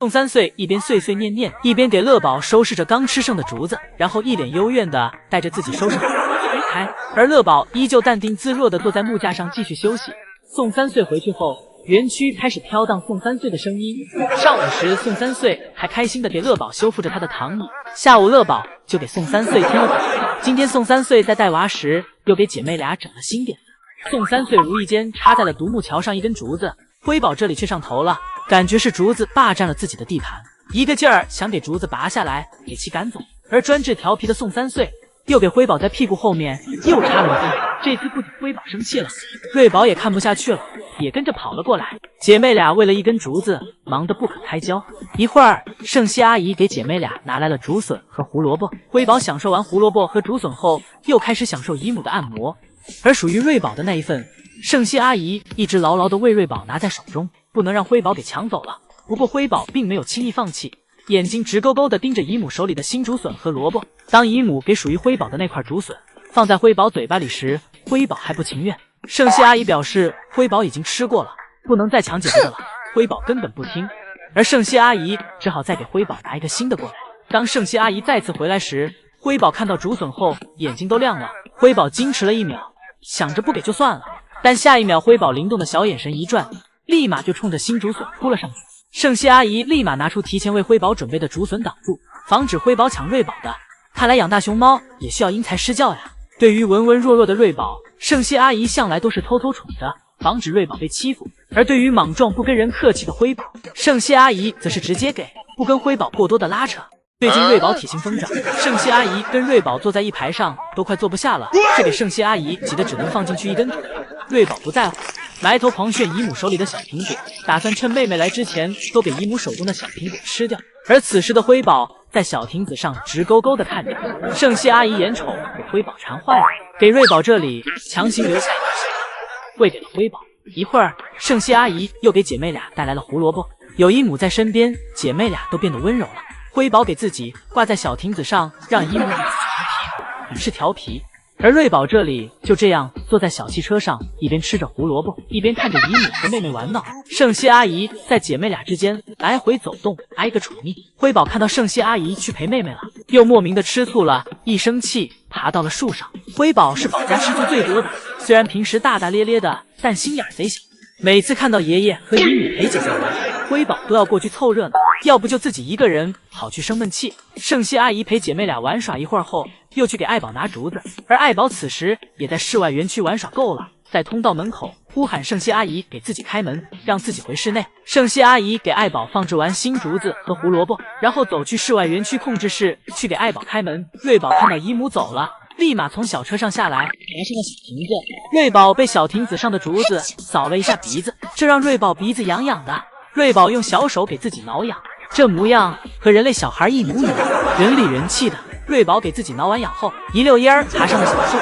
宋三岁一边碎碎念念，一边给乐宝收拾着刚吃剩的竹子，然后一脸幽怨的带着自己收拾好的竹子离开。而乐宝依旧淡定自若的坐在木架上继续休息。宋三岁回去后，园区开始飘荡宋三岁的声音。上午时，宋三岁还开心的给乐宝修复着他的躺椅，下午乐宝就给宋三岁添了短发。今天宋三岁在带娃时，又给姐妹俩整了新点子。宋三岁无意间插在了独木桥上一根竹子，辉宝这里却上头了，感觉是竹子霸占了自己的地盘，一个劲儿想给竹子拔下来，给其赶走。而专制调皮的宋三岁又给辉宝在屁股后面又插了一根，这次不仅辉宝生气了，瑞宝也看不下去了，也跟着跑了过来。姐妹俩为了一根竹子忙得不可开交。一会儿，盛熙阿姨给姐妹俩拿来了竹笋和胡萝卜。辉宝享受完胡萝卜和竹笋后，又开始享受姨母的按摩。而属于瑞宝的那一份，盛熙阿姨一直牢牢地为瑞宝拿在手中，不能让辉宝给抢走了。不过辉宝并没有轻易放弃，眼睛直勾勾地盯着姨母手里的新竹笋和萝卜。当姨母给属于辉宝的那块竹笋放在辉宝嘴巴里时，辉宝还不情愿。盛熙阿姨表示辉宝已经吃过了，不能再抢姐姐的了。辉宝根本不听，而盛熙阿姨只好再给辉宝拿一个新的过来。当盛熙阿姨再次回来时，辉宝看到竹笋后眼睛都亮了。辉宝矜持了一秒，想着不给就算了，但下一秒辉宝灵动的小眼神一转，立马就冲着新竹笋扑了上去。盛熙阿姨立马拿出提前为辉宝准备的竹笋挡住，防止辉宝抢瑞宝的。看来养大熊猫也需要因材施教呀。对于文文弱弱的瑞宝，盛熙阿姨向来都是偷偷宠着，防止瑞宝被欺负。而对于莽撞不跟人客气的辉宝，盛熙阿姨则是直接给，不跟辉宝过多的拉扯。最近瑞宝体型疯长，盛熙阿姨跟瑞宝坐在一排上都快坐不下了，这给盛熙阿姨急得只能放进去一根腿。瑞宝不在乎，埋头狂炫姨母手里的小苹果，打算趁妹妹来之前都给姨母手中的小苹果吃掉。而此时的辉宝在小亭子上直勾勾地看着，盛熙阿姨眼瞅给辉宝馋坏了，给瑞宝这里强行留下一块小喂给了辉宝。一会儿，盛熙阿姨又给姐妹俩带来了胡萝卜，有姨母在身边，姐妹俩都变得温柔了。辉宝给自己挂在小亭子上，让姨母给自己挠屁股，很是调皮。而瑞宝这里就这样坐在小汽车上，一边吃着胡萝卜，一边看着姨母和妹妹玩闹。盛熙阿姨在姐妹俩之间来回走动，挨个宠溺。辉宝看到盛熙阿姨去陪妹妹了，又莫名的吃醋了，一生气爬到了树上。辉宝是宝家吃醋最多的，虽然平时大大咧咧的，但心眼贼小。每次看到爷爷和姨母陪姐姐玩，辉宝都要过去凑热闹，要不就自己一个人跑去生闷气。盛熙阿姨陪姐妹俩玩耍一会儿后，又去给爱宝拿竹子，而爱宝此时也在室外园区玩耍够了，在通道门口呼喊盛熙阿姨给自己开门，让自己回室内。盛熙阿姨给爱宝放置完新竹子和胡萝卜，然后走去室外园区控制室去给爱宝开门。瑞宝看到姨母走了，立马从小车上下来，爬上了小亭子。瑞宝被小亭子上的竹子扫了一下鼻子，这让瑞宝鼻子痒痒的。瑞宝用小手给自己挠痒，这模样和人类小孩一模一样，人里人气的。瑞宝给自己挠完痒后，一溜烟儿爬上了小树，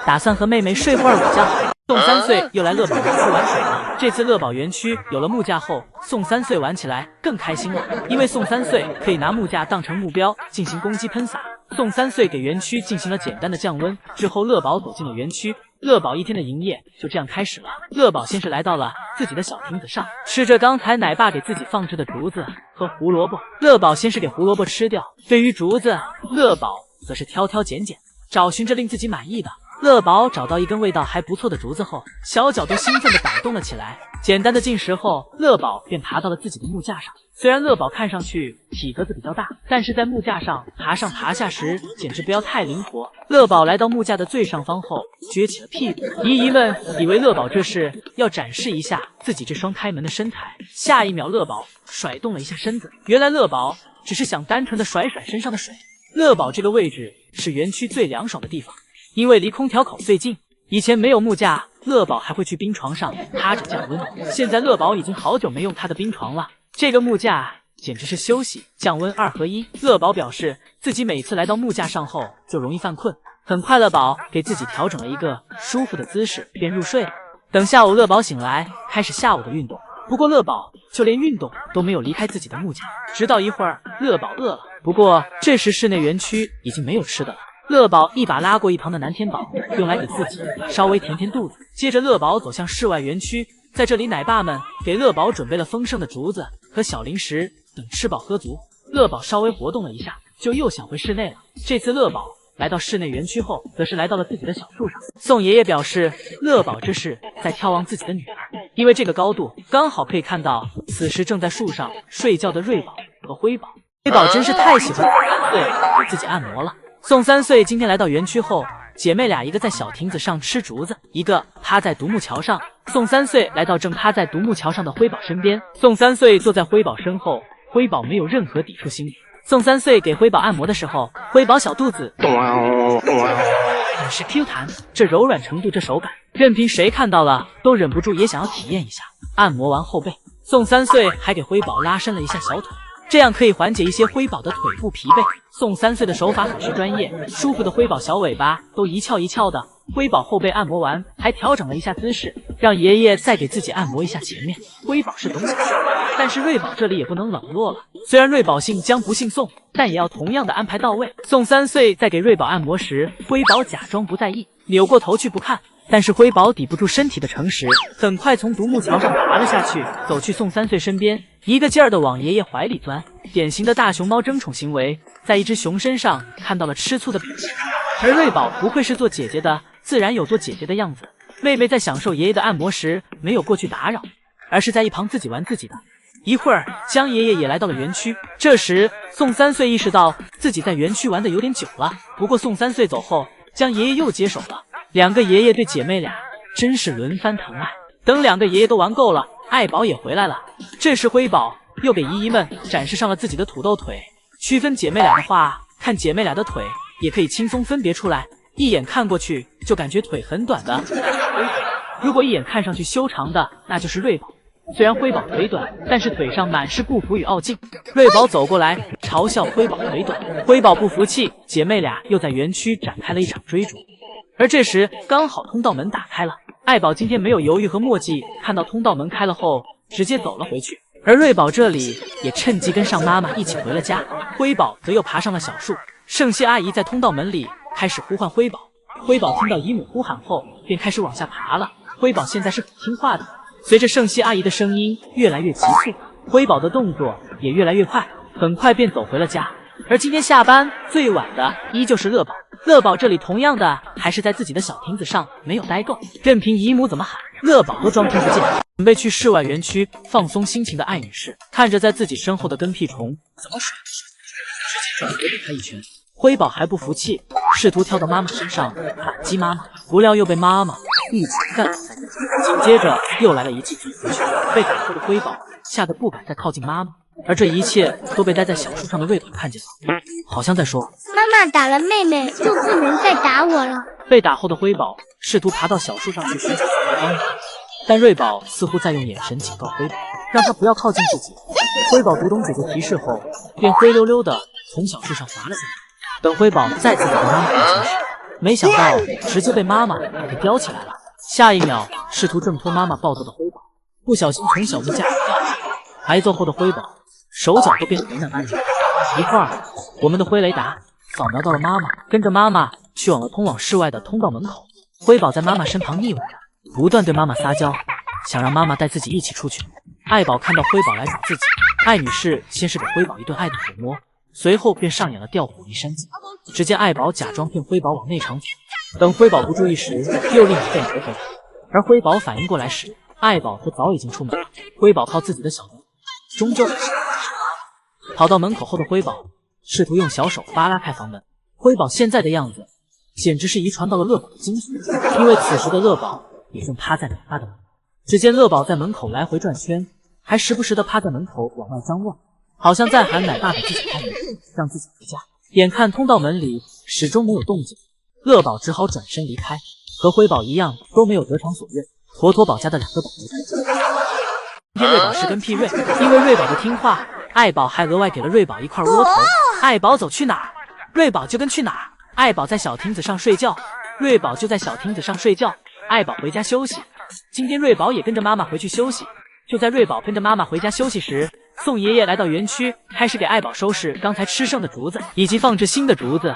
打算和妹妹睡会儿午觉。宋三岁又来乐宝园区玩水了。这次乐宝园区有了木架后，宋三岁玩起来更开心了，因为宋三岁可以拿木架当成目标进行攻击喷洒。宋三岁给园区进行了简单的降温之后，乐宝走进了园区。乐宝一天的营业就这样开始了。乐宝先是来到了自己的小亭子上，吃着刚才奶爸给自己放置的竹子和胡萝卜。乐宝先是给胡萝卜吃掉，对于竹子，乐宝则是挑挑拣拣，找寻着令自己满意的。乐宝找到一根味道还不错的竹子后，小脚都兴奋地摆动了起来。简单的进食后，乐宝便爬到了自己的木架上。虽然乐宝看上去体格子比较大，但是在木架上爬上爬下时简直不要太灵活。乐宝来到木架的最上方后，撅起了屁股。姨姨们以为乐宝这是要展示一下自己这双开门的身材，下一秒乐宝甩动了一下身子。原来乐宝只是想单纯的甩甩身上的水。乐宝这个位置是园区最凉爽的地方，因为离空调口最近。以前没有木架，乐宝还会去冰床上趴着降温，现在乐宝已经好久没用他的冰床了，这个木架简直是休息降温2合1。乐宝表示自己每次来到木架上后就容易犯困，很快乐宝给自己调整了一个舒服的姿势便入睡了。等下午乐宝醒来开始下午的运动，不过乐宝就连运动都没有离开自己的木架，直到一会儿乐宝饿了，不过这时室内园区已经没有吃的了。乐宝一把拉过一旁的南天宝，用来给自己稍微填填肚子。接着乐宝走向室外园区，在这里，奶爸们给乐宝准备了丰盛的竹子和小零食，等吃饱喝足，乐宝稍微活动了一下，就又想回室内了。这次乐宝来到室内园区后，则是来到了自己的小树上。宋爷爷表示，乐宝这是在眺望自己的女儿，因为这个高度刚好可以看到此时正在树上睡觉的瑞宝和辉宝。辉宝真是太喜欢宋3岁给自己按摩了。宋3岁今天来到园区后，姐妹俩一个在小亭子上吃竹子，一个趴在独木桥上。宋3岁来到正趴在独木桥上的辉宝身边，宋3岁坐在辉宝身后，辉宝没有任何抵触心理。宋3岁给辉宝按摩的时候，辉宝小肚子很是 Q 弹，这柔软程度，这手感，任凭谁看到了都忍不住也想要体验一下。按摩完后背，宋3岁还给辉宝拉伸了一下小腿，这样可以缓解一些辉宝的腿部疲惫。宋3岁的手法很是专业，舒服的辉宝小尾巴都一翘一翘的。辉宝后背按摩完，还调整了一下姿势，让爷爷再给自己按摩一下前面。辉宝是懂小事，但是瑞宝这里也不能冷落了。虽然瑞宝姓姜不姓宋，但也要同样的安排到位。宋3岁在给瑞宝按摩时，辉宝假装不在意，扭过头去不看。但是辉宝抵不住身体的诚实，很快从独木桥上爬了下去，走去宋3岁身边，一个劲儿的往爷爷怀里钻。典型的大熊猫争宠行为，在一只熊身上看到了吃醋的表现。而瑞宝不愧是做姐姐的，自然有做姐姐的样子。妹妹在享受爷爷的按摩时，没有过去打扰，而是在一旁自己玩自己的。一会儿，姜爷爷也来到了园区。这时，宋3岁意识到自己在园区玩的有点久了。不过宋3岁走后，姜爷爷又接手了。两个爷爷对姐妹俩真是轮番疼爱。等两个爷爷都玩够了，爱宝也回来了。这时辉宝又给姨姨们展示上了自己的土豆腿。区分姐妹俩的话，看姐妹俩的腿也可以轻松分别出来，一眼看过去就感觉腿很短的那就是辉宝，如果一眼看上去修长的那就是瑞宝。虽然辉宝腿短，但是腿上满是不服与傲劲。瑞宝走过来嘲笑辉宝腿短，辉宝不服气，姐妹俩又在园区展开了一场追逐。而这时刚好通道门打开了，爱宝今天没有犹豫和墨迹，看到通道门开了后直接走了回去。而瑞宝这里也趁机跟上妈妈一起回了家，辉宝则又爬上了小树。圣谢阿姨在通道门里开始呼唤辉宝，辉宝听到姨母呼喊后便开始往下爬了。辉宝现在是很听话的，随着圣谢阿姨的声音越来越急促，辉宝的动作也越来越快，很快便走回了家。而今天下班最晚的依旧是乐宝，乐宝这里同样的还是在自己的小亭子上没有待够，任凭姨母怎么喊，乐宝都装听不见。准备去室外园区放松心情的艾女士看着在自己身后的跟屁虫怎么甩直接转头避开一拳。辉宝还不服气，试图跳到妈妈身上反击妈妈，不料又被妈妈一拳干倒在地。紧接着又来了一记嘴回拳，被打后的辉宝吓得不敢再靠近妈妈。而这一切都被待在小树上的瑞宝看见了，好像在说：“妈妈打了妹妹，就不能再打我了。”被打后的辉宝试图爬到小树上去寻找帮助，但瑞宝似乎在用眼神警告辉宝，让他不要靠近自己。辉宝读懂姐姐提示后，便灰溜溜的从小树上滑了下来。等辉宝再次找到妈妈面前时，没想到直接被妈妈给叼起来了。下一秒，试图挣脱妈妈暴揍的辉宝，不小心从小木架上掉下来。挨揍后的辉宝手脚都变得柔软安宁。一会儿，我们的辉雷达扫描到了妈妈，跟着妈妈去往了通往室外的通道门口。辉宝在妈妈身旁腻歪着，不断对妈妈撒娇，想让妈妈带自己一起出去。爱宝看到辉宝来找自己，艾女士先是给辉宝一顿爱的抚摸，随后便上演了调虎离山计。只见爱宝假装骗辉宝往内场走，等辉宝不注意时，又另一遍夺回来。而辉宝反应过来时，爱宝则早已经出门了。辉宝靠自己的小能终究还是跑到门口后的辉宝试图用小手扒拉开房门。辉宝现在的样子简直是遗传到了乐宝的精髓，因为此时的乐宝也正趴在奶爸的门。只见乐宝在门口来回转圈，还时不时的趴在门口往外张望，好像在喊奶爸给自己开门，让自己回家。眼看通道门里始终没有动静，乐宝只好转身离开，和辉宝一样都没有得偿所愿，妥妥保家的两个宝贝。今天瑞宝是跟屁瑞，因为瑞宝的听话，爱宝还额外给了瑞宝一块窝头。爱宝走去哪儿，瑞宝就跟去哪儿。爱宝在小亭子上睡觉，瑞宝就在小亭子上睡觉。爱宝回家休息，今天瑞宝也跟着妈妈回去休息。就在瑞宝跟着妈妈回家休息时，宋爷爷来到园区，开始给爱宝收拾刚才吃剩的竹子，以及放置新的竹子。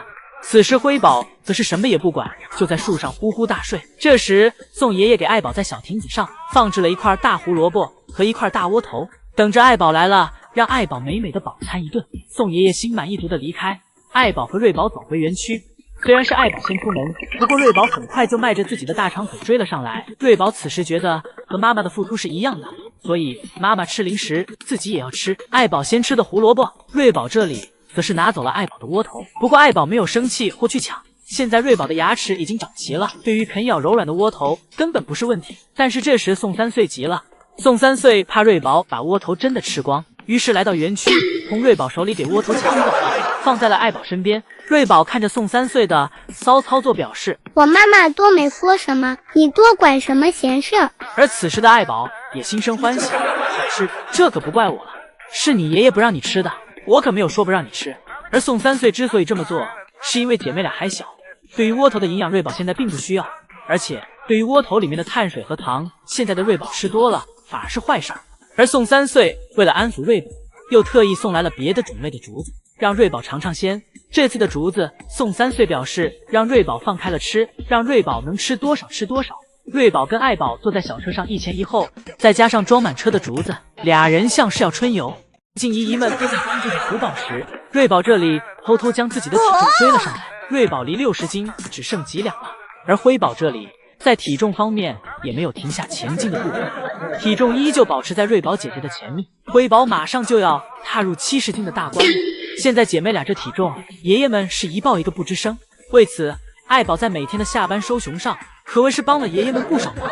此时辉宝则是什么也不管，就在树上呼呼大睡。这时宋爷爷给爱宝在小亭子上放置了一块大胡萝卜和一块大窝头，等着爱宝来了，让爱宝美美的饱餐一顿。宋爷爷心满意足的离开，爱宝和瑞宝走回园区。虽然是爱宝先出门，不过瑞宝很快就迈着自己的大长腿追了上来。瑞宝此时觉得和妈妈的付出是一样的，所以妈妈吃零食，自己也要吃。爱宝先吃的胡萝卜，瑞宝这里则是拿走了爱宝的窝头。不过爱宝没有生气或去抢，现在瑞宝的牙齿已经长齐了，对于啃咬柔软的窝头根本不是问题。但是这时宋三岁急了，宋三岁怕瑞宝把窝头真的吃光，于是来到园区，从瑞宝手里给窝头抢走了，放在了爱宝身边。瑞宝看着宋三岁的骚操作，表示我妈妈多没说什么，你多管什么闲事儿。而此时的爱宝也心生欢喜，表示这可不怪我了，是你爷爷不让你吃的，我可没有说不让你吃。而宋三岁之所以这么做，是因为姐妹俩还小，对于窝头的营养瑞宝现在并不需要，而且对于窝头里面的碳水和糖，现在的瑞宝吃多了反而是坏事儿。而宋三岁为了安抚瑞宝，又特意送来了别的种类的竹子，让瑞宝尝尝鲜。这次的竹子，宋三岁表示让瑞宝放开了吃，让瑞宝能吃多少吃多少。瑞宝跟爱宝坐在小车上一前一后，再加上装满车的竹子，俩人像是要春游。静姨姨们都在关注着福宝时，瑞宝这里偷偷将自己的体重追了上来，瑞宝离60斤只剩几两了。而辉宝这里在体重方面也没有停下前进的步伐，体重依旧保持在瑞宝姐姐的前面。辉宝马上就要踏入70斤的大关了，现在姐妹俩这体重，爷爷们是一抱一个不吱声。为此，爱宝在每天的下班收熊上可谓是帮了爷爷们不少忙，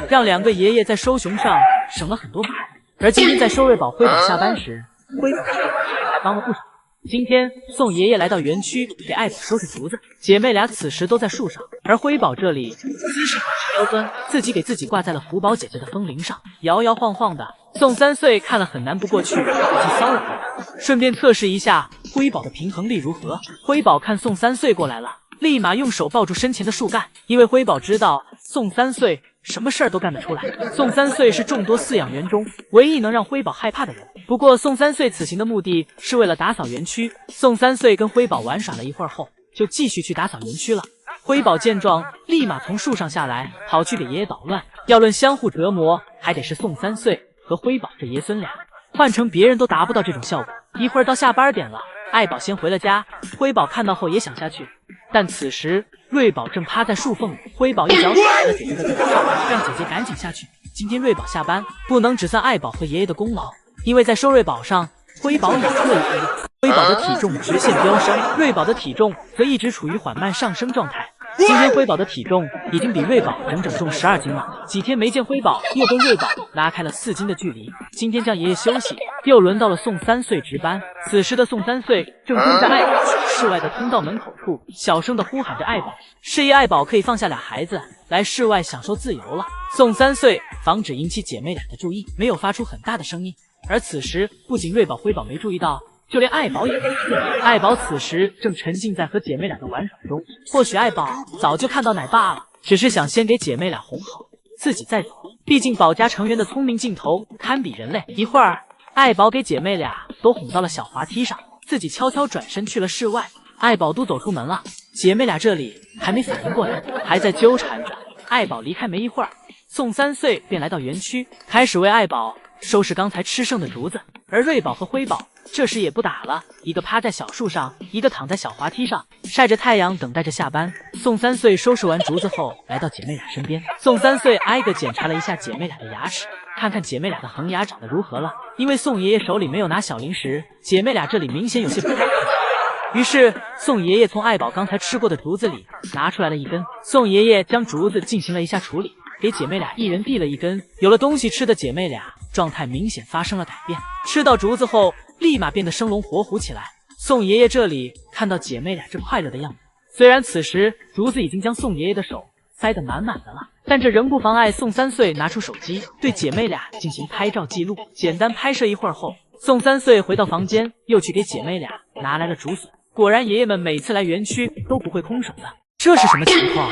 让2个爷爷在收熊上省了很多麻烦。而今天在收瑞宝、辉宝下班时，辉宝还帮了不少。今天宋爷爷来到园区给爱宝收拾竹子，姐妹俩此时都在树上，而辉宝这里姿势保持刁钻，自己给自己挂在了福宝姐姐的风铃上，摇摇晃晃的。宋三岁看了很难不过去，自己骚扰了，顺便测试一下辉宝的平衡力如何。辉宝看宋三岁过来了，立马用手抱住身前的树干，因为辉宝知道宋三岁什么事儿都干得出来。宋三岁是众多饲养员中唯一能让辉宝害怕的人。不过宋三岁此行的目的是为了打扫园区。宋三岁跟辉宝玩耍了一会儿后，就继续去打扫园区了。辉宝见状，立马从树上下来，跑去给爷爷捣乱。要论相互折磨，还得是宋三岁和辉宝这爷孙俩，换成别人都达不到这种效果。一会儿到下班点了，爱宝先回了家，辉宝看到后也想下去，但此时瑞宝正趴在树缝里，辉宝一脚踩在了姐姐的腿上，让姐姐赶紧下去。今天瑞宝下班不能只算爱宝和爷爷的功劳，因为在收瑞宝上，辉宝也出了一个力，辉宝的体重直线飙升，瑞宝的体重则一直处于缓慢上升状态。今天辉宝的体重已经比瑞宝整整重12斤了，几天没见辉宝，又跟瑞宝拉开了4斤的距离。今天叫爷爷休息，又轮到了宋三岁值班。此时的宋三岁正蹲在爱宝室外的通道门口处，小声的呼喊着爱宝，示意爱宝可以放下俩孩子来室外享受自由了。宋三岁防止引起姐妹俩的注意，没有发出很大的声音。而此时不仅瑞宝、辉宝没注意到，就连爱宝也没注意。爱宝此时正沉浸在和姐妹俩的玩耍中，或许爱宝早就看到奶爸了，只是想先给姐妹俩哄好，自己再走。毕竟宝家成员的聪明劲头堪比人类。一会儿，爱宝给姐妹俩都哄到了小滑梯上，自己悄悄转身去了室外。爱宝都走出门了，姐妹俩这里还没反应过来，还在纠缠着。爱宝离开没一会儿，宋三岁便来到园区，开始为爱宝收拾刚才吃剩的竹子。而瑞宝和辉宝这时也不打了，一个趴在小树上，一个躺在小滑梯上，晒着太阳等待着下班。宋三岁收拾完竹子后，来到姐妹俩身边。宋三岁挨个检查了一下姐妹俩的牙齿，看看姐妹俩的恒牙长得如何了。因为宋爷爷手里没有拿小零食，姐妹俩这里明显有些不太客气。于是宋爷爷从爱宝刚才吃过的竹子里拿出来了一根，宋爷爷将竹子进行了一下处理，给姐妹俩一人递了一根。有了东西吃的姐妹俩状态明显发生了改变，吃到竹子后立马变得生龙活虎起来。宋爷爷这里看到姐妹俩这快乐的样子，虽然此时竹子已经将宋爷爷的手塞得满满的了，但这仍不妨碍宋三岁拿出手机对姐妹俩进行拍照记录。简单拍摄一会儿后，宋三岁回到房间，又去给姐妹俩拿来了竹笋。果然爷爷们每次来园区都不会空手的，这是什么情况？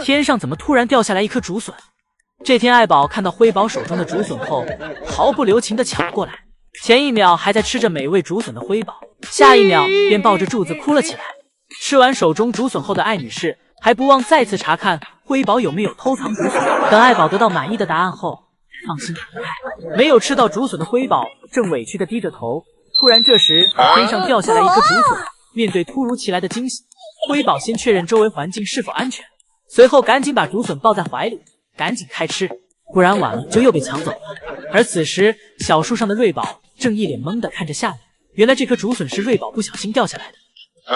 天上怎么突然掉下来一颗竹笋？这天爱宝看到辉宝手中的竹笋后，毫不留情地抢了过来。前一秒还在吃着美味竹笋的辉宝，下一秒便抱着柱子哭了起来。吃完手中竹笋后的艾女士还不忘再次查看辉宝有没有偷藏竹笋。等艾宝得到满意的答案后，放心离开。没有吃到竹笋的辉宝正委屈地低着头，突然这时天上掉下来一颗竹笋。面对突如其来的惊喜，辉宝先确认周围环境是否安全，随后赶紧把竹笋抱在怀里，赶紧开吃，不然晚了就又被抢走了。而此时小树上的瑞宝正一脸懵地看着下面，原来这颗竹笋是瑞宝不小心掉下来的。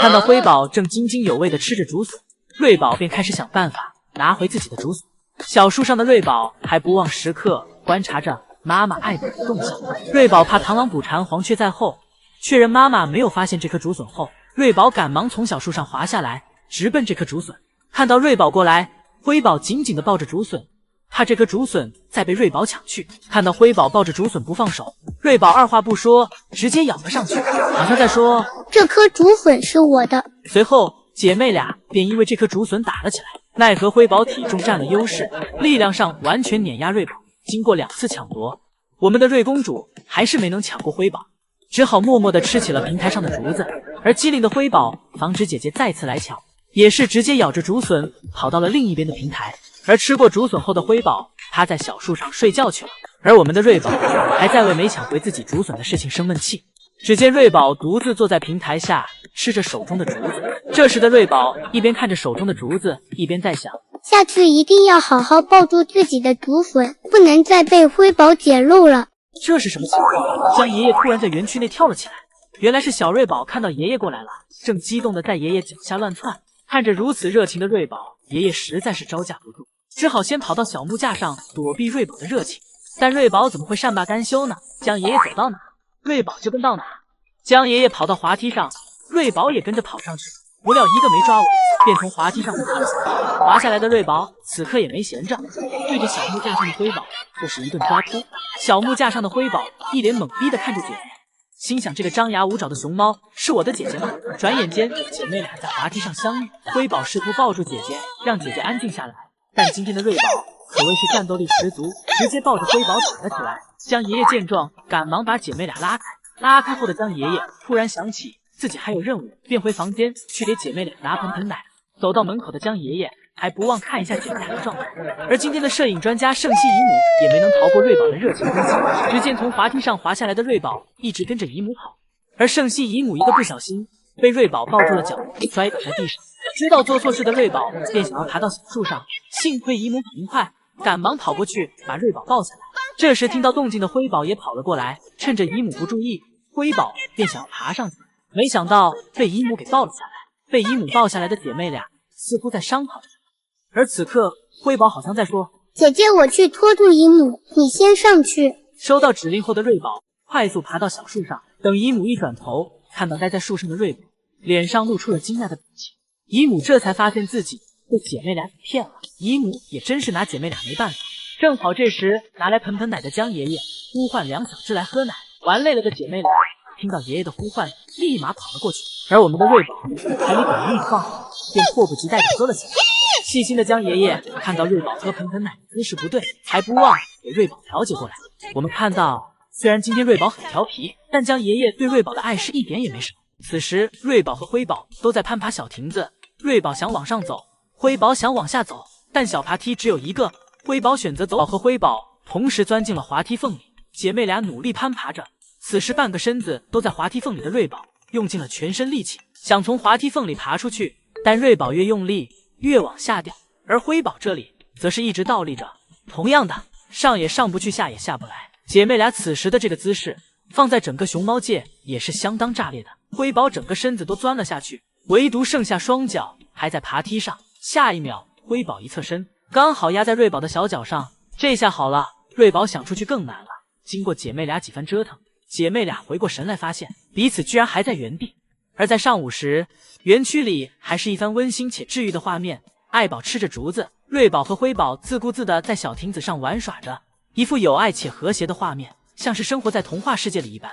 看到辉宝正津津有味地吃着竹笋，瑞宝便开始想办法拿回自己的竹笋。小树上的瑞宝还不忘时刻观察着妈妈艾宝的动向。瑞宝怕螳螂捕蝉，黄雀在后，确认妈妈没有发现这颗竹笋后，瑞宝赶忙从小树上滑下来，直奔这颗竹笋。看到瑞宝过来，辉宝紧紧地抱着竹笋，怕这颗竹笋再被瑞宝抢去。看到辉宝抱着竹笋不放手，瑞宝二话不说直接咬了上去，好像在说这颗竹笋是我的。随后姐妹俩便因为这颗竹笋打了起来，奈何辉宝体重占了优势，力量上完全碾压瑞宝。经过2次抢夺，我们的瑞公主还是没能抢过辉宝，只好默默地吃起了平台上的竹子。而机灵的辉宝防止姐姐再次来抢，也是直接咬着竹笋跑到了另一边的平台。而吃过竹笋后的辉宝趴在小树上睡觉去了，而我们的瑞宝还在为没抢回自己竹笋的事情生闷气。只见瑞宝独自坐在平台下吃着手中的竹子，这时的瑞宝一边看着手中的竹子，一边在想，下次一定要好好抱住自己的竹笋，不能再被辉宝捡漏了。这是什么情况？江爷爷突然在园区内跳了起来，原来是小瑞宝看到爷爷过来了，正激动地在爷爷脚下乱窜。看着如此热情的瑞宝，爷爷实在是招架不住，只好先跑到小木架上躲避瑞宝的热情。但瑞宝怎么会善罢甘休呢？江爷爷走到哪，瑞宝就跟到哪。江爷爷跑到滑梯上，瑞宝也跟着跑上去，不料一个没抓稳，便从滑梯上滑了下来。滑下来的瑞宝此刻也没闲着，对着小木架上的辉宝就是一顿抓扑。小木架上的辉宝一脸懵逼地看着姐姐，心想这个张牙舞爪的熊猫是我的姐姐吗？转眼间姐妹俩在滑梯上相遇，辉宝试图抱住姐姐，让姐姐安静下来，但今天的瑞宝可谓是战斗力十足，直接抱着辉宝打了起来。江爷爷见状赶忙把姐妹俩拉开，拉开后的江爷爷突然想起自己还有任务，便回房间去给姐妹俩拿盆盆奶。走到门口的江爷爷还不忘看一下姐妹俩的状态，而今天的摄影专家圣西姨母也没能逃过瑞宝的热情攻击。只见从滑梯上滑下来的瑞宝一直跟着姨母跑，而圣西姨母一个不小心被瑞宝抱住了脚，摔倒在地上。知道做错事的瑞宝便想要爬到小树上，幸亏姨母反应快，赶忙跑过去把瑞宝抱下来。这时听到动静的辉宝也跑了过来，趁着姨母不注意，辉宝便想要爬上去，没想到被姨母给抱了下来。被姨母抱下来的姐妹俩似乎在商讨着，而此刻辉宝好像在说，姐姐我去拖住姨母，你先上去。收到指令后的瑞宝快速爬到小树上，等姨母一转头看到待在树上的瑞宝，脸上露出了惊讶的表情。姨母这才发现自己被姐妹俩给骗了，姨母也真是拿姐妹俩没办法。正好这时拿来盆盆奶的江爷爷呼唤2小只来喝奶。玩累了的姐妹俩听到爷爷的呼唤，立马跑了过去，而我们的瑞宝还没等姨母放好，便迫不及待地喝了起来。细心的江爷爷看到瑞宝喝盆盆奶的姿势不对，还不忘给瑞宝调节过来。我们看到虽然今天瑞宝很调皮，但江爷爷对瑞宝的爱是一点也没少。此时瑞宝和辉宝都在攀爬小亭子，瑞宝想往上走，辉宝想往下走，但小爬梯只有一个，辉宝选择走，和辉宝同时钻进了滑梯缝里。姐妹俩努力攀爬着，此时半个身子都在滑梯缝里的瑞宝用尽了全身力气，想从滑梯缝里爬出去，但瑞宝越用力越往下掉，而辉宝这里则是一直倒立着，同样的，上也上不去，下也下不来。姐妹俩此时的这个姿势放在整个熊猫界也是相当炸裂的。辉宝整个身子都钻了下去，唯独剩下双脚还在爬梯上，下一秒辉宝一侧身刚好压在瑞宝的小脚上，这下好了，瑞宝想出去更难了。经过姐妹俩几番折腾，姐妹俩回过神来，发现彼此居然还在原地。而在上午时，园区里还是一番温馨且治愈的画面。艾宝吃着竹子，瑞宝和辉宝自顾自地在小亭子上玩耍着，一副有爱且和谐的画面，像是生活在童话世界里一般。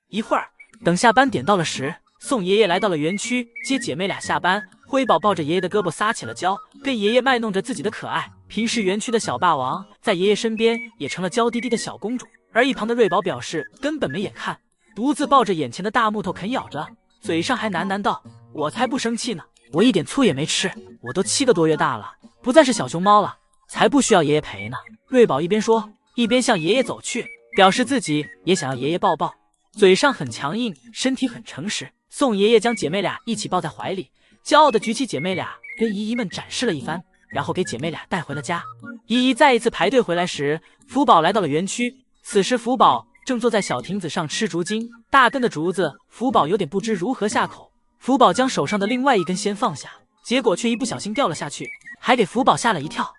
一会儿，等下班点到了时，宋爷爷来到了园区接姐妹俩下班。辉宝抱着爷爷的胳膊撒起了娇，跟爷爷卖弄着自己的可爱。平时园区的小霸王在爷爷身边也成了娇滴滴的小公主。而一旁的瑞宝表示根本没眼看，独自抱着眼前的大木头啃咬着，嘴上还喃喃道：“我才不生气呢。”我一点醋也没吃，我都7个多月大了，不再是小熊猫了，才不需要爷爷陪呢。瑞宝一边说，一边向爷爷走去，表示自己也想要爷爷抱抱，嘴上很强硬，身体很诚实。宋爷爷将姐妹俩一起抱在怀里，骄傲地举起姐妹俩，跟姨姨们展示了一番，然后给姐妹俩带回了家。姨姨再一次排队回来时，福宝来到了园区。此时福宝正坐在小亭子上吃竹筋，大根的竹子，福宝有点不知如何下口。福宝将手上的另外一根先放下，结果却一不小心掉了下去，还给福宝吓了一跳。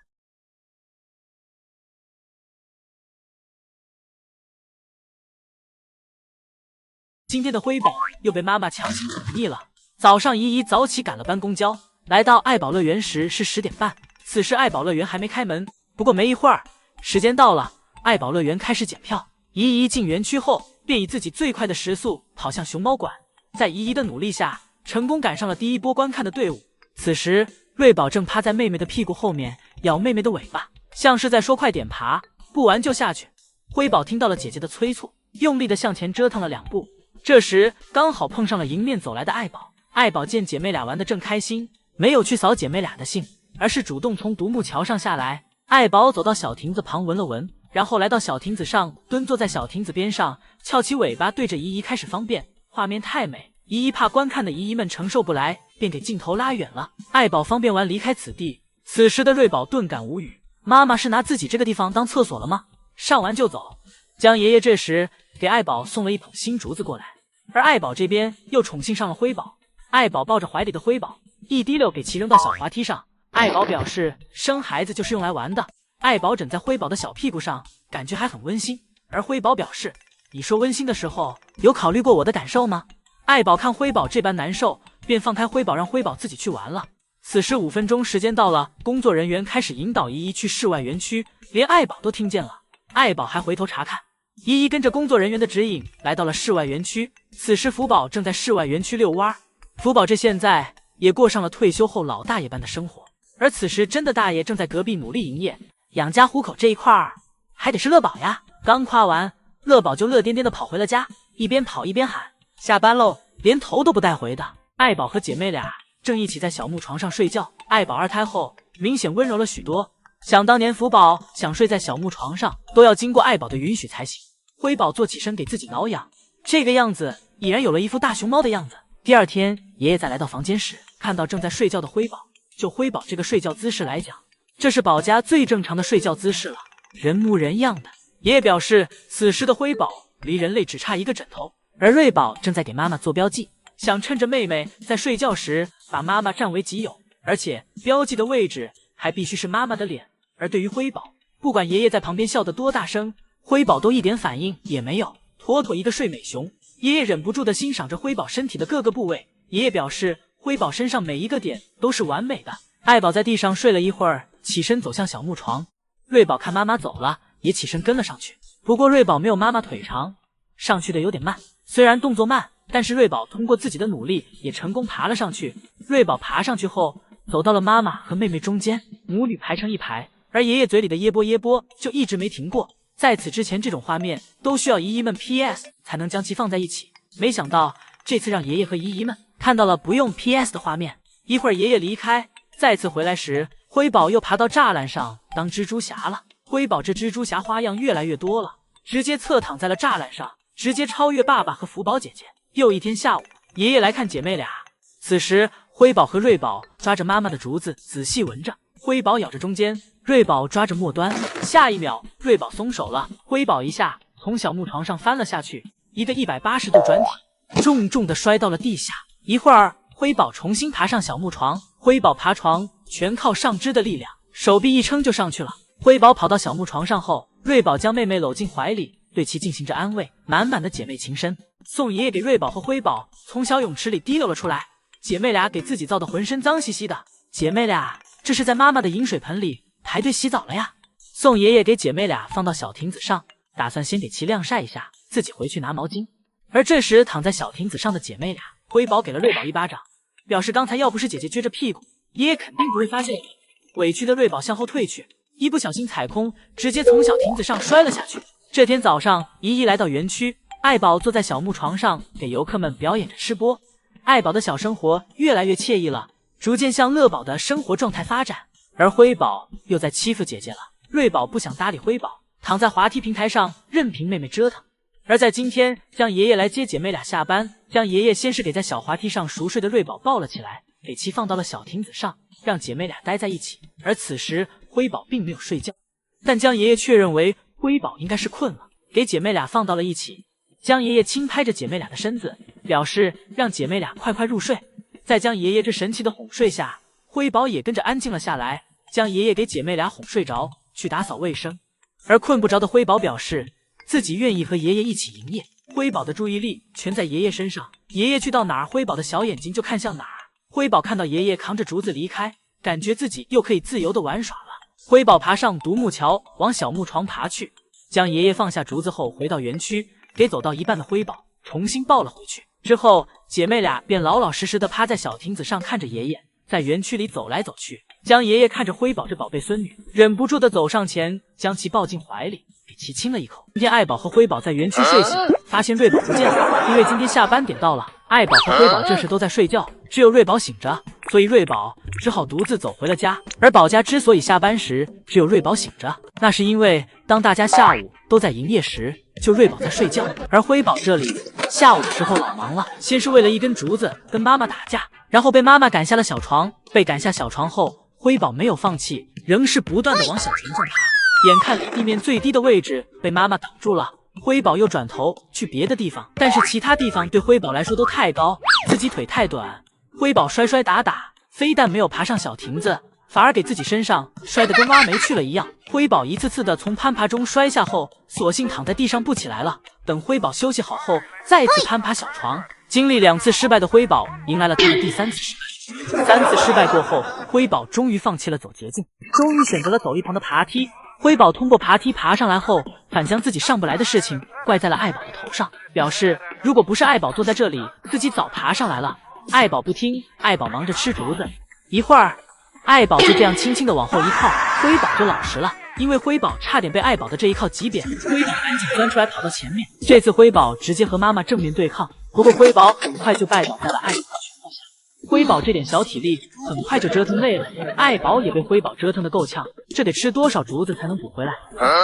今天的辉宝又被妈妈强行忤逆了。早上姨姨早起赶了班公交，来到爱宝乐园时是10点半，此时爱宝乐园还没开门。不过没一会儿，时间到了，爱宝乐园开始检票。姨姨进园区后，便以自己最快的时速跑向熊猫馆，在姨姨的努力下，成功赶上了第一波观看的队伍。此时瑞宝正趴在妹妹的屁股后面，咬妹妹的尾巴，像是在说快点爬，不玩就下去。辉宝听到了姐姐的催促，用力的向前折腾了2步。这时刚好碰上了迎面走来的爱宝。爱宝见姐妹俩玩得正开心，没有去扫姐妹俩的兴，而是主动从独木桥上下来。爱宝走到小亭子旁闻了闻，然后来到小亭子上，蹲坐在小亭子边上，翘起尾巴对着姨姨开始方便。画面太美，姨姨怕观看的姨姨们承受不来，便给镜头拉远了。爱宝方便完离开此地。此时的瑞宝顿感无语，妈妈是拿自己这个地方当厕所了吗？上完就走。江爷爷这时给爱宝送了一捧新竹子过来，而爱宝这边又宠幸上了辉宝。爱宝抱着怀里的辉宝，一滴溜给其扔到小滑梯上。爱宝表示生孩子就是用来玩的。爱宝枕在辉宝的小屁股上，感觉还很温馨。而辉宝表示，你说温馨的时候，有考虑过我的感受吗？爱宝看辉宝这般难受，便放开辉宝，让辉宝自己去玩了。此时5分钟时间到了，工作人员开始引导姨姨去室外园区，连爱宝都听见了。爱宝还回头查看。姨姨跟着工作人员的指引来到了室外园区。此时福宝正在室外园区遛弯。福宝这现在也过上了退休后老大爷般的生活，而此时真的大爷正在隔壁努力营业，养家糊口这一块儿还得是乐宝呀。刚夸完，乐宝就乐颠颠的跑回了家，一边跑一边喊下班喽，连头都不带回的。爱宝和姐妹俩正一起在小木床上睡觉。爱宝2胎后明显温柔了许多，想当年福宝想睡在小木床上都要经过爱宝的允许才行。辉宝坐起身给自己挠痒，这个样子已然有了一副大熊猫的样子。第2天，爷爷再来到房间时，看到正在睡觉的辉宝。就辉宝这个睡觉姿势来讲，这是宝家最正常的睡觉姿势了，人模人样的。爷爷表示，此时的辉宝离人类只差一个枕头，而瑞宝正在给妈妈做标记，想趁着妹妹在睡觉时把妈妈占为己有，而且标记的位置还必须是妈妈的脸。而对于辉宝，不管爷爷在旁边笑得多大声，辉宝都一点反应也没有，妥妥一个睡美熊。爷爷忍不住地欣赏着辉宝身体的各个部位，爷爷表示辉宝身上每一个点都是完美的。爱宝在地上睡了一会儿，起身走向小木床。瑞宝看妈妈走了，也起身跟了上去。不过瑞宝没有妈妈腿长，上去的有点慢。虽然动作慢，但是瑞宝通过自己的努力也成功爬了上去。瑞宝爬上去后，走到了妈妈和妹妹中间，母女排成一排，而爷爷嘴里的耶波耶波就一直没停过。在此之前，这种画面都需要姨姨们 PS 才能将其放在一起，没想到这次让爷爷和姨姨们看到了不用 PS 的画面。一会儿爷爷离开，再次回来时，辉宝又爬到栅栏上当蜘蛛侠了。辉宝这蜘蛛侠花样越来越多了，直接侧躺在了栅栏上，直接超越爸爸和福宝姐姐。又一天下午，爷爷来看姐妹俩。此时辉宝和瑞宝抓着妈妈的竹子仔细闻着，辉宝咬着中间，瑞宝抓着末端。下一秒，瑞宝松手了，辉宝一下从小木床上翻了下去，一个180度转体，重重的摔到了地下。一会儿，辉宝重新爬上小木床，辉宝爬床全靠上肢的力量，手臂一撑就上去了。辉宝跑到小木床上后，瑞宝将妹妹搂进怀里，对其进行着安慰，满满的姐妹情深。宋爷爷给瑞宝和辉宝从小泳池里提溜了出来，姐妹俩给自己造的浑身脏兮兮的。姐妹俩这是在妈妈的饮水盆里排队洗澡了呀。宋爷爷给姐妹俩放到小亭子上，打算先给其晾晒一下，自己回去拿毛巾。而这时躺在小亭子上的姐妹俩，辉宝给了瑞宝一巴掌，表示刚才要不是姐姐撅着屁股，爷爷肯定不会发现的。委屈的瑞宝向后退去，一不小心踩空，直接从小亭子上摔了下去。这天早上，姨姨来到园区，爱宝坐在小木床上给游客们表演着吃播。爱宝的小生活越来越惬意了，逐渐向乐宝的生活状态发展。而辉宝又在欺负姐姐了。瑞宝不想搭理辉宝，躺在滑梯平台上任凭妹妹折腾。而在今天，江爷爷来接姐妹俩下班，江爷爷先是给在小滑梯上熟睡的瑞宝抱了起来，给其放到了小亭子上，让姐妹俩待在一起。而此时辉宝并没有睡觉，但江爷爷却认为辉宝应该是困了，给姐妹俩放到了一起。江爷爷轻拍着姐妹俩的身子，表示让姐妹俩快快入睡。在江爷爷这神奇的哄睡下，辉宝也跟着安静了下来。江爷爷给姐妹俩哄睡着，去打扫卫生。而困不着的辉宝表示自己愿意和爷爷一起营业。辉宝的注意力全在爷爷身上，爷爷去到哪儿，辉宝的小眼睛就看向哪儿。辉宝看到爷爷扛着竹子离开，感觉自己又可以自由的玩耍了。辉宝爬上独木桥，往小木床爬去。将爷爷放下竹子后，回到园区，给走到一半的辉宝重新抱了回去。之后，姐妹俩便老老实实的趴在小亭子上，看着爷爷在园区里走来走去。江爷爷看着辉宝这宝贝孙女，忍不住的走上前，将其抱进怀里，给其亲了一口。今天爱宝和辉宝在园区睡醒，发现瑞宝不见了，因为今天下班点到了。爱宝和辉宝这时都在睡觉，只有瑞宝醒着，所以瑞宝只好独自走回了家。而宝家之所以下班时只有瑞宝醒着，那是因为当大家下午都在营业时，就瑞宝在睡觉。而辉宝这里下午的时候老忙了，先是为了一根竹子跟妈妈打架，然后被妈妈赶下了小床。被赶下小床后，辉宝没有放弃，仍是不断的往小床上爬。眼看离地面最低的位置被妈妈挡住了，辉宝又转头去别的地方，但是其他地方对辉宝来说都太高，自己腿太短。辉宝摔摔打打，非但没有爬上小亭子，反而给自己身上摔得跟挖煤去了一样。辉宝一次次的从攀爬中摔下后，索性躺在地上不起来了。等辉宝休息好后，再次攀爬小床。经历2次失败的辉宝迎来了他的第3次失败。3次失败过后，辉宝终于放弃了走捷径，终于选择了走一旁的爬梯。辉宝通过爬梯爬上来后，反将自己上不来的事情怪在了爱宝的头上，表示如果不是爱宝坐在这里，自己早爬上来了。爱宝不听，爱宝忙着吃竹子。一会儿，爱宝就这样轻轻的往后一靠，辉宝就老实了。因为辉宝差点被爱宝的这一靠挤扁，辉宝赶紧钻出来跑到前面。这次辉宝直接和妈妈正面对抗，不过辉宝很快就拜倒在了爱宝的拳头下。辉宝这点小体力很快就折腾累了，爱宝也被辉宝折腾得够呛，这得吃多少竹子才能补回来？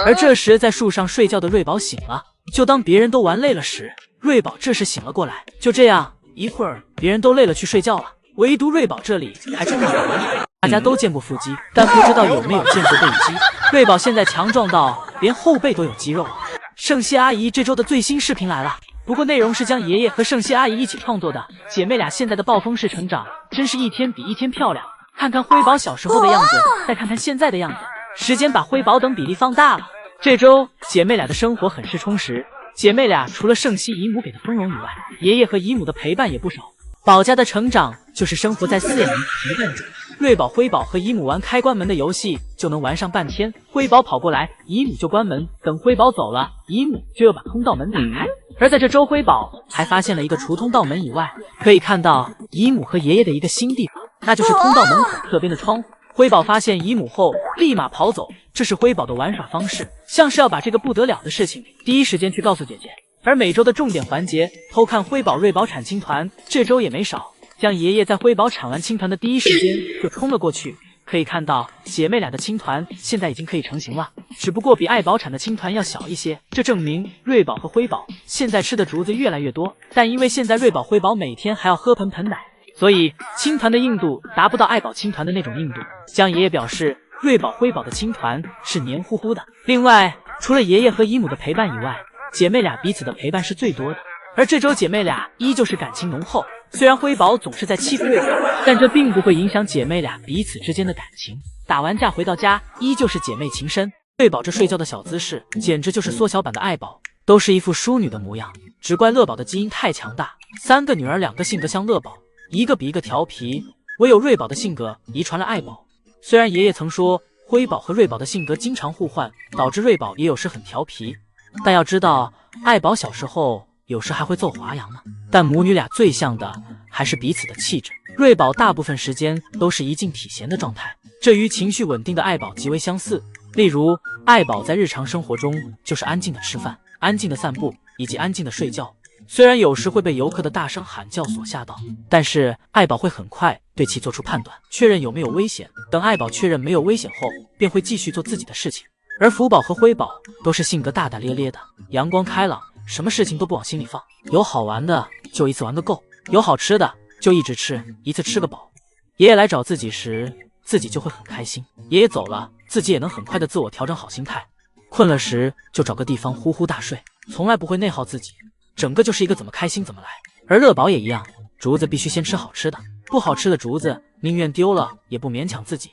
而这时在树上睡觉的瑞宝醒了，就当别人都玩累了时，瑞宝这时醒了过来。就这样一会儿，别人都累了去睡觉了，唯独瑞宝这里还充满了玩耍。大家都见过腹肌，但不知道有没有见过背肌。瑞宝现在强壮到连后背都有肌肉了。圣希阿姨这周的最新视频来了，不过内容是将爷爷和圣希阿姨一起创作的。姐妹俩现在的暴风式成长，真是一天比一天漂亮。看看辉宝小时候的样子，再看看现在的样子，时间把辉宝等比例放大了。这周姐妹俩的生活很是充实，姐妹俩除了圣希姨母给的丰容以外，爷爷和姨母的陪伴也不少。宝家的成长就是生活在4眼陪伴中。瑞宝、辉宝和姨母玩开关门的游戏就能玩上半天，辉宝跑过来，姨母就关门，等辉宝走了，姨母就又把通道门打开。而在这周，辉宝还发现了一个除通道门以外可以看到姨母和爷爷的一个新地方，那就是通道门口侧边的窗户。辉宝发现姨母后立马跑走，这是辉宝的玩耍方式，像是要把这个不得了的事情第一时间去告诉姐姐。而每周的重点环节偷看辉宝、瑞宝产青团，这周也没少。将爷爷在辉宝产完青团的第一时间就冲了过去，可以看到姐妹俩的青团现在已经可以成型了，只不过比爱宝产的青团要小一些。这证明瑞宝和辉宝现在吃的竹子越来越多，但因为现在瑞宝、辉宝每天还要喝盆奶，所以青团的硬度达不到爱宝青团的那种硬度。江爷爷表示，瑞宝、辉宝的青团是黏糊糊的。另外，除了爷爷和姨母的陪伴以外，姐妹俩彼此的陪伴是最多的。而这周姐妹俩依旧是感情浓厚，虽然辉宝总是在欺负瑞宝，但这并不会影响姐妹俩彼此之间的感情。打完架回到家，依旧是姐妹情深。瑞宝这睡觉的小姿势，简直就是缩小版的爱宝，都是一副淑女的模样。只怪乐宝的基因太强大，3个女儿2个性格像乐宝，一个比一个调皮，唯有瑞宝的性格遗传了爱宝。虽然爷爷曾说辉宝和瑞宝的性格经常互换，导致瑞宝也有时很调皮，但要知道爱宝小时候有时还会揍华阳呢。但母女俩最像的还是彼此的气质。瑞宝大部分时间都是一静体闲的状态，这与情绪稳定的爱宝极为相似。例如，爱宝在日常生活中就是安静的吃饭、安静的散步以及安静的睡觉，虽然有时会被游客的大声喊叫所吓到，但是爱宝会很快对其做出判断，确认有没有危险。等爱宝确认没有危险后，便会继续做自己的事情。而福宝和辉宝都是性格大大咧咧的，阳光开朗，什么事情都不往心里放。有好玩的就一次玩个够，有好吃的就一直吃，一次吃个饱。爷爷来找自己时，自己就会很开心；爷爷走了，自己也能很快的自我调整好心态。困了时就找个地方呼呼大睡，从来不会内耗自己，整个就是一个怎么开心怎么来。而乐宝也一样，竹子必须先吃好吃的，不好吃的竹子宁愿丢了也不勉强自己。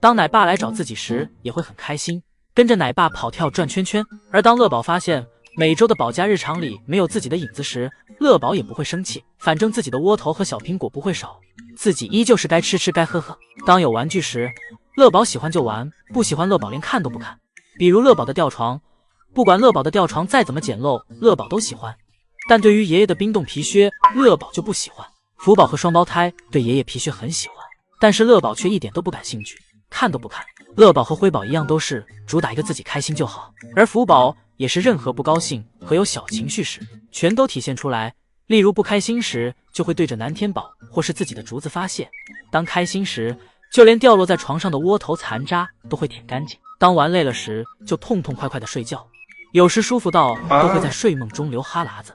当奶爸来找自己时，也会很开心，跟着奶爸跑跳转圈圈。而当乐宝发现每周的保家日常里没有自己的影子时，乐宝也不会生气，反正自己的窝头和小苹果不会少，自己依旧是该吃吃该喝喝。当有玩具时，乐宝喜欢就玩，不喜欢乐宝连看都不看。比如乐宝的吊床，不管乐宝的吊床再怎么简陋，乐宝都喜欢。但对于爷爷的冰冻皮靴，乐宝就不喜欢。福宝和双胞胎对爷爷皮靴很喜欢，但是乐宝却一点都不感兴趣，看都不看。乐宝和辉宝一样，都是主打一个自己开心就好，而福宝也是任何不高兴和有小情绪时，全都体现出来。例如不开心时，就会对着南天宝或是自己的竹子发泄；当开心时，就连掉落在床上的窝头残渣都会舔干净；当玩累了时，就痛痛快快的睡觉，有时舒服到都会在睡梦中流哈喇子。